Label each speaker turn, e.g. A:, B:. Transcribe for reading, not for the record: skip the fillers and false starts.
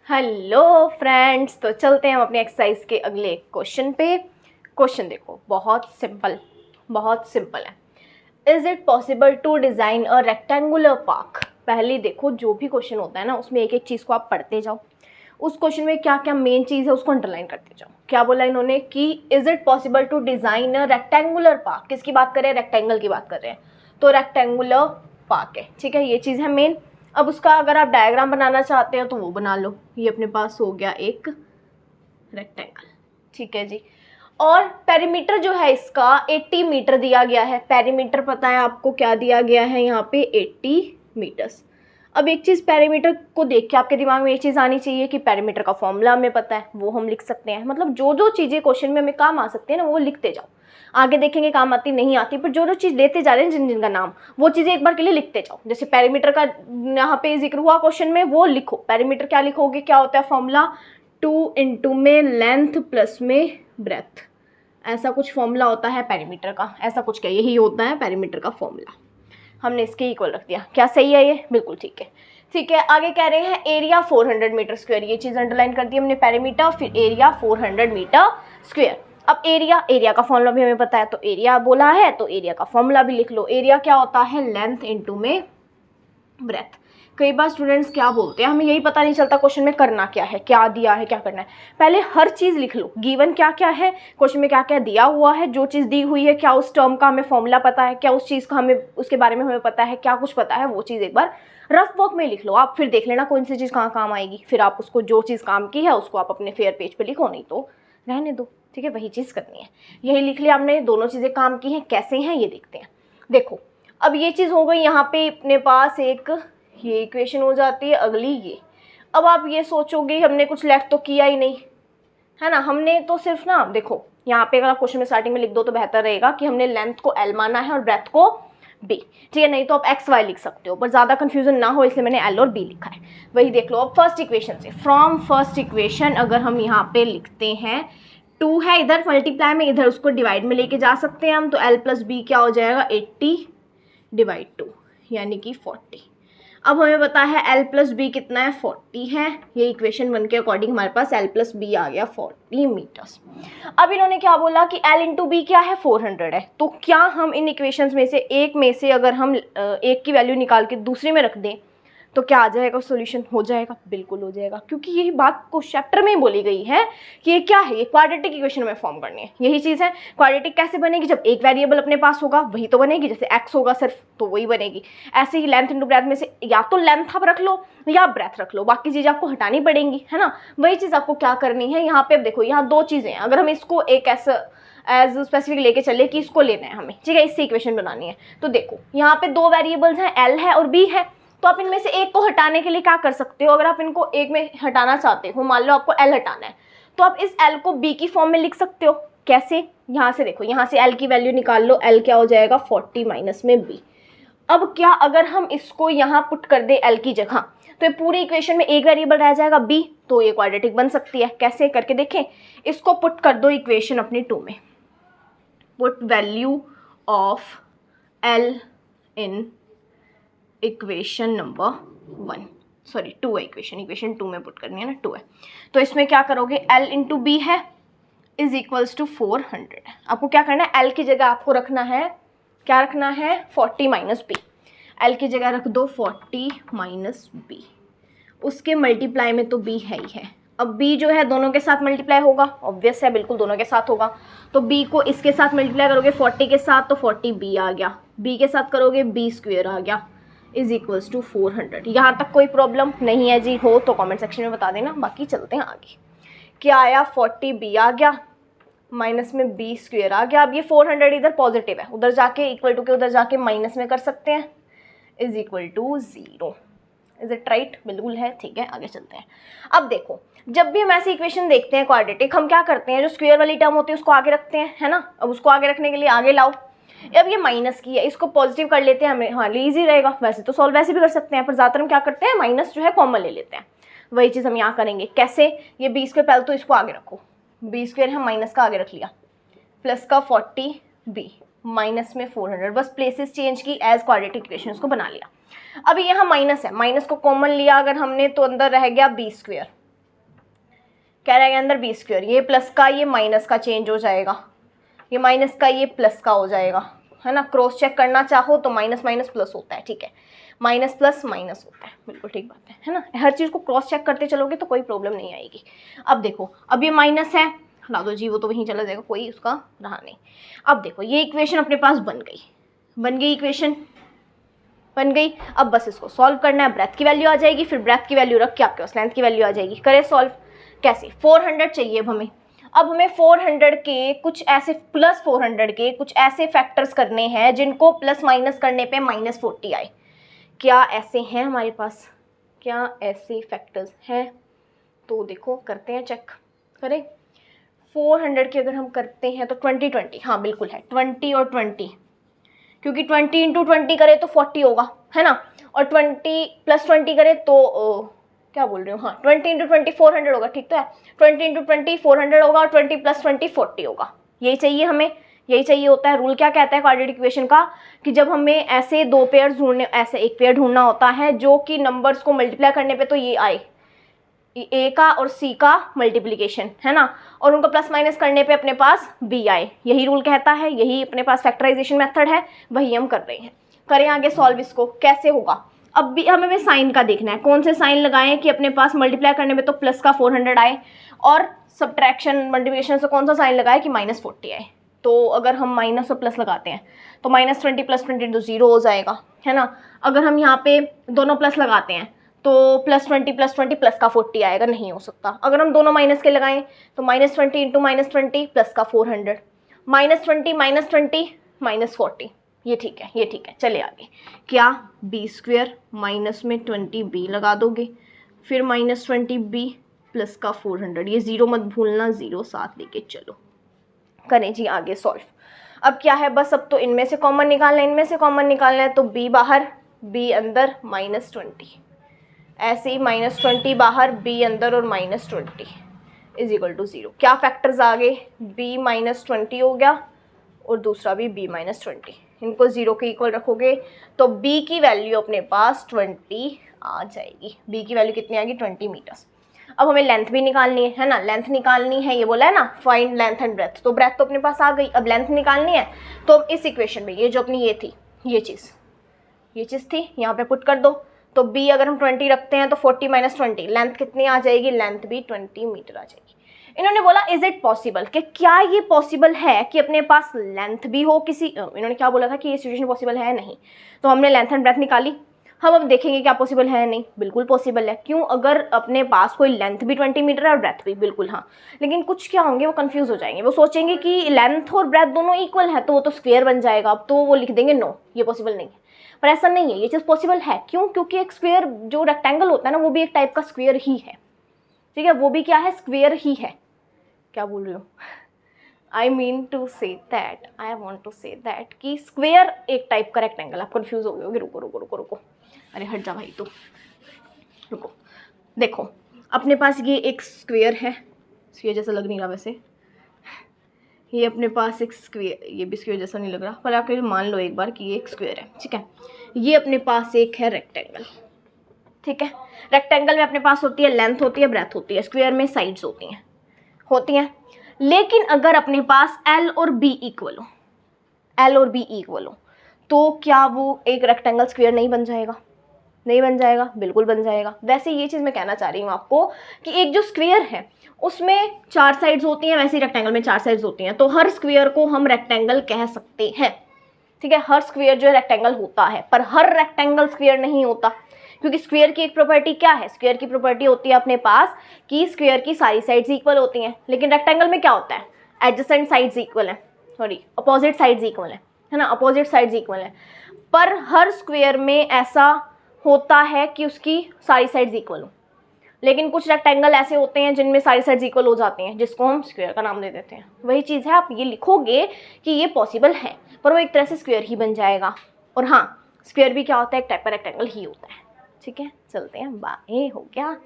A: Hello friends, तो चलते हैं हम अपनी एक्सरसाइज के अगले क्वेश्चन पे। क्वेश्चन देखो, बहुत सिंपल है। Is it possible to design a rectangular park. पहले देखो, जो भी क्वेश्चन होता है ना, उसमें एक एक चीज़ को आप पढ़ते जाओ। उस क्वेश्चन में क्या क्या मेन चीज़ है उसको अंडरलाइन करते जाओ। क्या बोला इन्होंने कि is it possible to design a rectangular park. किसकी बात कर रहे हैं? रेक्टेंगल की बात कर रहे हैं, तो रेक्टेंगुलर पार्क है। ठीक है, ये चीज़ है मेन। अब उसका अगर आप डायग्राम बनाना चाहते हैं तो वो बना लो। ये अपने पास हो गया एक रेक्टेंगल। ठीक है जी। और पेरीमीटर जो है इसका 80 मीटर दिया गया है। पेरीमीटर पता है आपको क्या दिया गया है यहाँ पे? 80 मीटर्स। अब एक चीज़ पेरीमीटर को देख के आपके दिमाग में ये चीज़ आनी चाहिए कि पेरीमीटर का फॉर्मूला हमें पता है, वो हम लिख सकते हैं। मतलब जो जो चीज़ें क्वेश्चन में हमें काम आ सकती है ना, वो लिखते जाओ। आगे देखेंगे काम आती नहीं आती, पर जो जो चीज़ लेते जा रहे हैं जिन जिनका नाम, वो चीज़ें एक बार के लिए लिखते जाओ। जैसे पेरीमीटर का यहाँ पे जिक्र हुआ क्वेश्चन में, वो लिखो। पेरीमीटर क्या लिखोगे? क्या होता है फॉर्मूला? 2 इंटू में लेंथ प्लस में ब्रेथ, ऐसा कुछ फॉर्मूला होता है पेरीमीटर का। ऐसा कुछ क्या, यही होता है पेरीमीटर का फॉर्मूला। हमने इसके इक्वल रख दिया। क्या सही है ये? बिल्कुल ठीक है। ठीक है, आगे कह रहे हैं एरिया 400 मीटर स्क्वायर। ये चीज़ अंडरलाइन कर दी हमने, पेरीमीटर फिर एरिया 400 मीटर स्क्वायर। अब एरिया का फॉर्मूला भी हमें पता है, तो एरिया बोला है तो एरिया का फॉर्मूला भी लिख लो। एरिया क्या होता है? लेंथ इंटू में ब्रेथ। कई बार स्टूडेंट्स क्या बोलते हैं, हमें यही पता नहीं चलता क्वेश्चन में करना क्या है, क्या दिया है, क्या करना है। पहले हर चीज़ लिख लो, गिवन क्या क्या है, क्वेश्चन में क्या क्या दिया हुआ है, जो चीज़ दी हुई है, क्या उस टर्म का हमें फॉर्मूला पता है, क्या उस चीज़ का हमें उसके बारे में हमें पता है, क्या कुछ पता है, वो चीज़ एक बार रफ वर्क में लिख लो आप। फिर देख लेना कौन सी चीज़ कहाँ काम आएगी। फिर आप उसको, जो चीज़ काम की है उसको आप अपने फेयर पेज पर लिखो, नहीं तो रहने दो। ठीक है, वही चीज़ करनी है। यही लिख लिया हमने, दोनों चीज़ें काम की हैं। कैसे हैं ये देखते हैं। देखो, अब ये चीज़ हो गई यहाँ पे अपने पास एक, ये इक्वेशन हो जाती है अगली ये। अब आप ये सोचोगे हमने कुछ लेट तो किया ही नहीं है ना, हमने तो सिर्फ ना, देखो यहाँ पे अगर आप क्वेश्चन में स्टार्टिंग में लिख दो तो बेहतर रहेगा कि हमने लेंथ को L माना है और ब्रेथ को B। ठीक है, नहीं तो आप XY लिख सकते हो, पर ज़्यादा कंफ्यूजन ना हो इसलिए मैंने L और B लिखा है। वही देख लो। अब फर्स्ट इक्वेशन से, फ्रॉम फर्स्ट इक्वेशन अगर हम यहाँ पे लिखते हैं, 2 है इधर मल्टीप्लाई में, इधर उसको डिवाइड में लेके जा सकते हैं हम, तो L प्लस B क्या हो जाएगा? 80 डिवाइड 2 यानी कि 40। अब हमें पता है L प्लस बी कितना है? 40 है। ये इक्वेशन 1 के अकॉर्डिंग हमारे पास L प्लस बी आ गया 40 मीटर्स। अब इन्होंने क्या बोला कि L इंटू बी क्या है? 400 है। तो क्या हम इन इक्वेशंस में से एक में से अगर हम एक की वैल्यू निकाल के दूसरे में रख दें तो क्या आ जाएगा? सॉल्यूशन हो जाएगा। बिल्कुल हो जाएगा, क्योंकि यही बात को चैप्टर में बोली गई है कि ये क्या है, ये क्वाड्रेटिक इक्वेशन में फॉर्म करनी है। यही चीज़ है। क्वाड्रेटिक कैसे बनेगी? जब एक वेरिएबल अपने पास होगा वही तो बनेगी। जैसे x होगा सिर्फ तो वही बनेगी। ऐसे ही लेंथ इंटू ब्रेथ में से या तो लेंथ आप रख लो या ब्रेथ रख लो, बाकी चीज़ आपको हटानी पड़ेंगी, है ना। वही चीज़ आपको क्या करनी है यहाँ पे। अब देखो, यहाँ दो चीज़ें हैं। अगर हम इसको एक ऐसा एज स्पेसिफिक लेके चले कि इसको लेना है हमें, ठीक है, इससे इक्वेशन बनानी है, तो देखो यहाँ पे दो वेरिएबल्स हैं, L है और B है। तो आप इनमें से एक को हटाने के लिए क्या कर सकते हो? अगर आप इनको एक में हटाना चाहते हो, मान लो आपको L हटाना है, तो आप इस L को B की फॉर्म में लिख सकते हो। कैसे? यहाँ से देखो, यहाँ से L की वैल्यू निकाल लो। L क्या हो जाएगा? 40 माइनस में B। अब क्या अगर हम इसको यहाँ पुट कर दे L की जगह, तो ये पूरी इक्वेशन में एक वेरिएबल रह जाएगा B, तो ये क्वाड्रेटिक बन सकती है। कैसे करके देखें? इसको पुट कर दो इक्वेशन अपनी 2 में। Put value of L in equation number 1, sorry 2 है इक्वेशन 2 में पुट करनी है ना, 2 है। तो इसमें क्या करोगे? L इंटू बी है इज इक्वल्स टू 400। आपको क्या करना है? L की जगह आपको रखना है, क्या रखना है? 40 माइनस बी। L की जगह रख दो 40 माइनस बी। उसके मल्टीप्लाई में तो B है ही है। अब B जो है दोनों के साथ मल्टीप्लाई होगा, ऑब्वियस है, बिल्कुल दोनों के साथ होगा। तो B को इसके साथ मल्टीप्लाई करोगे 40 के साथ, तो 40B आ गया। B के साथ करोगे B स्क्वायर आ गया इज इक्वल्स टू 400। यहाँ तक कोई प्रॉब्लम नहीं है जी? हो तो कमेंट सेक्शन में बता देना। बाकी चलते हैं आगे। क्या आया? 40B आ गया, माइनस में B स्क्वायर आ गया। अब ये 400 इधर पॉजिटिव है, उधर जाके इक्वल टू के उधर जाके माइनस में कर सकते हैं, is equal to 0। Is it right? बिल्कुल है। ठीक है, आगे चलते हैं। अब देखो, जब भी हम ऐसी इक्वेशन देखते हैं क्वाड्रेटिक, हम क्या करते हैं? जो स्क्वायर वाली टर्म होती है उसको आगे रखते हैं, है ना। अब उसको आगे रखने के लिए आगे लाओ। अब ये माइनस की है, इसको पॉजिटिव कर लेते हैं, हमें हमारे लिए ईजी रहेगा। वैसे तो सॉल्व वैसे भी कर सकते हैं, पर ज़्यादातर हम क्या करते हैं? माइनस जो है कॉमन ले लेते हैं। वही चीज़ हम यहाँ करेंगे। कैसे? ये B स्क्वायर, पहले तो इसको आगे रखो, B स्क्वायर हम माइनस का आगे रख लिया, प्लस का 40B माइनस में 400, बस प्लेसेस चेंज की, एज क्वाड्रेटिक इक्वेशन उसको बना लिया। अभी यहाँ माइनस है, माइनस को कॉमन लिया अगर हमने, तो अंदर रह गया B स्क्वायर क्या रहेगा अंदर बी स्क्वायर, ये प्लस का ये माइनस का चेंज हो जाएगा, ये माइनस का ये प्लस का हो जाएगा, है ना। क्रॉस चेक करना चाहो तो माइनस माइनस प्लस होता है, ठीक है, माइनस प्लस माइनस होता है, बिल्कुल ठीक बात है ना। हर चीज़ को क्रॉस चेक करते चलोगे तो कोई प्रॉब्लम नहीं आएगी। अब देखो, अब ये माइनस है, हटा दो जी, वो तो वहीं चला जाएगा, कोई उसका रहा नहीं। अब देखो ये इक्वेशन अपने पास बन गई इक्वेशन बन गई। अब बस इसको सॉल्व करना है, ब्रेथ की वैल्यू आ जाएगी, फिर ब्रेथ की वैल्यू रख के आपके पास लेंथ की वैल्यू आ जाएगी। करें सॉल्व, कैसे, 400 चाहिए अब हमें 400 के कुछ ऐसे प्लस 400 के कुछ ऐसे फैक्टर्स करने हैं जिनको प्लस माइनस करने पे -40 आए। क्या ऐसे हैं हमारे पास, क्या ऐसे फैक्टर्स हैं? तो देखो करते हैं, चेक करें। 400 के अगर हम करते हैं तो 20, हाँ बिल्कुल है 20 और 20, क्योंकि 20 × 20 करे तो 40 होगा, है ना, और 20 + 20 करे तो क्या बोल रही हूँ, हाँ 20 × 20 400 होगा, ठीक तो है। 20 × 20 400 होगा और 20 + 20 40 होगा। यही चाहिए हमें, यही चाहिए होता है। रूल क्या कहता है क्वाड्रेटिक इक्वेशन का, कि जब हमें ऐसे दो पेयर ढूंढने, ऐसे एक पेयर ढूंढना होता है जो कि नंबर्स को मल्टीप्लाई करने पे तो ये आए, ए का और सी का मल्टीप्लिकेशन, है ना, और उनको प्लस माइनस करने पे अपने पास बी आए। यही रूल कहता है, यही अपने पास फैक्टराइजेशन मेथड है, वही हम कर रहे हैं। करें आगे सॉल्व, इसको कैसे होगा। अब भी हमें साइन का देखना है, कौन से साइन लगाएं कि अपने पास मल्टीप्लाई करने में तो प्लस का 400 आए, और सब्ट्रैक्शन मल्टीप्लिकेशन से कौन सा साइन लगाए कि -40 आए। तो अगर हम माइनस और प्लस लगाते हैं तो -20 + 20 तो 0 हो जाएगा, है ना। अगर हम यहाँ पे दोनों प्लस लगाते हैं तो +20 + 20 प्लस का 40 आएगा, नहीं हो सकता। अगर हम दोनों माइनस के लगाएं तो -20 × -20 प्लस का 400, -20 -40, ये ठीक है, ये ठीक है। चले आगे, क्या b² माइनस में 20b लगा दोगे, फिर -20b प्लस का 400, ये 0 मत भूलना, 0 साथ लेके चलो। करें जी आगे सॉल्व। अब क्या है, बस अब तो इनमें से कॉमन निकालना है, इनमें से कॉमन निकालना है, तो b बाहर b अंदर -20, ऐसे ही -20 बाहर b अंदर और -20 = 0। क्या फैक्टर्स आ गए, b -20 हो गया और दूसरा भी b -20, इनको 0 के इक्वल रखोगे तो b की वैल्यू अपने पास 20 आ जाएगी। b की वैल्यू कितनी आएगी, 20 मीटर्स। अब हमें लेंथ भी निकालनी है ना, लेंथ निकालनी है, ये बोला है ना फाइंड लेंथ एंड ब्रेथ, तो ब्रेथ तो अपने पास आ गई, अब लेंथ निकालनी है। तो इस इक्वेशन में ये जो अपनी ये थी, ये चीज़ थी, यहाँ पे पुट कर दो। तो b अगर हम 20 रखते हैं तो 40 - 20, लेंथ कितनी आ जाएगी, लेंथ भी 20 मीटर आ जाएगी। इन्होंने बोला इज इट पॉसिबल, कि क्या ये पॉसिबल है कि अपने पास लेंथ भी हो किसी, इन्होंने क्या बोला था कि ये सिचुएशन पॉसिबल है, नहीं। तो हमने लेंथ एंड ब्रेथ निकाली, हम अब देखेंगे क्या पॉसिबल है, नहीं, बिल्कुल पॉसिबल है। क्यों, अगर अपने पास कोई लेंथ भी 20 मीटर है और ब्रेथ भी, बिल्कुल हाँ। लेकिन कुछ क्या होंगे, वो कंफ्यूज हो जाएंगे, वो सोचेंगे कि लेंथ और ब्रेथ दोनों इक्वल है तो वो तो स्क्वायर बन जाएगा, अब तो वो लिख देंगे नो ये पॉसिबल नहीं है। पर ऐसा नहीं है, ये चीज़ पॉसिबल है। क्यों, क्योंकि एक स्क्वायर जो रेक्टेंगल होता है ना, वो भी एक टाइप का स्क्वायर ही है, ठीक है, वो भी क्या है, स्क्वायर ही है। क्या बोल रही हूँ, I mean to say that, I want to say that कि स्क्वायर एक टाइप का रेक्टेंगल। आप कंफ्यूज हो गए होगे, रुको रुको रुको रुको, अरे हट जा भाई, तो रुको। देखो अपने पास ये एक स्क्वायर है, स्क्वायर जैसा लग नहीं रहा वैसे, ये अपने पास एक स्क्वायर, ये भी स्क्वायर जैसा नहीं लग रहा, पर आप मान लो एक बार कि ये एक स्क्वायर है, ठीक है। ये अपने पास एक है रेक्टेंगल, ठीक है। रेक्टेंगल में अपने पास होती है लेंथ, होती है ब्रेथ, होती है। स्क्वायर में साइड्स होती हैं। लेकिन अगर अपने पास L और B इक्वल हो, तो क्या वो एक रेक्टेंगल स्क्वायर नहीं बन जाएगा, नहीं बन जाएगा, बिल्कुल बन जाएगा। वैसे ये चीज़ मैं कहना चाह रही हूँ आपको कि एक जो स्क्वायर है उसमें 4 साइड्स होती हैं, वैसे ही रेक्टेंगल में 4 साइड्स होती हैं, तो हर स्क्वायर को हम रेक्टेंगल कह सकते हैं, ठीक है। हर स्क्वायर जो है रेक्टेंगल होता है, पर हर रेक्टेंगल स्क्वायर नहीं होता, क्योंकि स्क्वायर की एक प्रॉपर्टी क्या है, स्क्वायर की प्रॉपर्टी होती है अपने पास कि स्क्वायर की सारी साइड्स इक्वल होती हैं। लेकिन रेक्टेंगल में क्या होता है, एडजेसेंट साइड्स इक्वल है, सॉरी अपोजिट साइड्स इक्वल है ना, अपोजिट साइड्स इक्वल है। पर हर स्क्वायर में ऐसा होता है कि उसकी सारी साइड्स इक्वल हो, लेकिन कुछ रेक्टेंगल ऐसे होते हैं जिनमें सारी साइड्स इक्वल हो जाती हैं, जिसको हम स्क्वायर का नाम दे देते हैं। वही चीज़ है, आप ये लिखोगे कि ये पॉसिबल है, पर वो एक तरह से स्क्वायर ही बन जाएगा। और हाँ, स्क्वायर भी क्या होता है, एक टाइप का रेक्टेंगल ही होता है, ठीक है। चलते हैं, बाय, हो गया।